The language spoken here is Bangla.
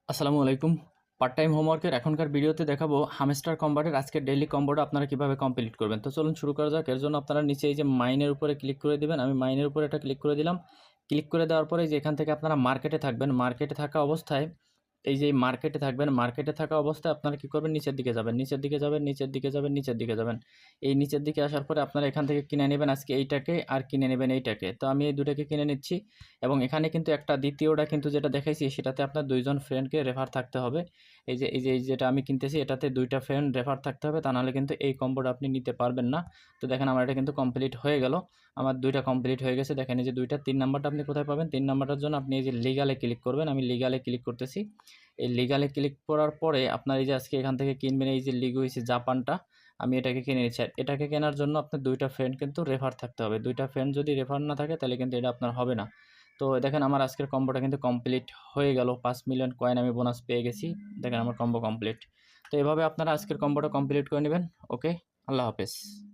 আসসালামু আলাইকুম। পার্ট টাইম হোমওয়ার্কের এখনকার ভিডিওতে দেখাবো হামস্টার কম্বাটের আজকের ডেইলি কম্বোটা আপনারা কিভাবে কমপ্লিট করবেন। তো চলুন শুরু করা যাক। এর জন্য আপনারা নিচে এই যে মাইনের উপরে ক্লিক করে দিবেন। আমি মাইনের উপরে এটা ক্লিক করে দিলাম। ক্লিক করে দেওয়ার পরে যে এখান থেকে আপনারা মার্কেটে থাকবেন। মার্কেটে থাকা অবস্থায় এই যে মার্কেটে থাকবেন, মার্কেটে থাকা অবস্থায় আপনারা কি করবেন, নিচের দিকে যাবেন, নিচের দিকে যাবেন, নিচের দিকে যাবেন, নিচের দিকে যাবেন। এই নিচের দিকে আসার পরে আপনারা এখান থেকে কিনে নেবেন আজকে এইটাকে আর কিনে নেবেন এইটাকে। তো আমি এই দুটাকে কিনে নিচ্ছি এবং এখানে কিন্তু একটা দ্বিতীয়টা কিন্তু যেটা দেখাইছি সেটাতে আপনার ২ জন ফ্রেন্ডকে রেফার থাকতে হবে। এই যেটা আমি কিনতেছি এটাতে ২ টা ফ্রেন্ড রেফার থাকতে হবে, তা নাহলে কিন্তু এই কম্বোটা আপনি নিতে পারবেন না। তো দেখেন আমার এটা কিন্তু কমপ্লিট হয়ে গেল। আমার ২ টা কমপ্লিট হয়ে গেছে। দেখেন এই যে ২ টা, ৩ নাম্বারটা আপনি কোথায় পাবেন? ৩ নাম্বারটার জন্য আপনি এই যে লিগালে ক্লিক করবেন। আমি লিগালে ক্লিক করতেছি। এই লিগালে ক্লিক করার পরে আপনার এই যে আজকে এখান থেকে কিনবেন এই যে লিগুইস জাপানটা, আমি এটাকে কিনে নিচ্ছি। আর এটাকে কেনার জন্য আপনার ২ টা ফ্রেন্ড কিন্তু রেফার থাকতে হবে। ২ টা ফ্রেন্ড যদি রেফার না থাকে তাহলে কিন্তু এটা আপনার হবে না। তো দেখেন আমার আজকের কম্বোটা কিন্তু কমপ্লিট হয়ে গেল। ৫ মিলিয়ন কয়েন আমি বোনাস পেয়ে গেছি। দেখেন আমার কম্বো কমপ্লিট। তো এভাবে আপনারা আজকের কম্বোটা কমপ্লিট করে নেবেন। ওকে, আল্লাহ হাফেজ।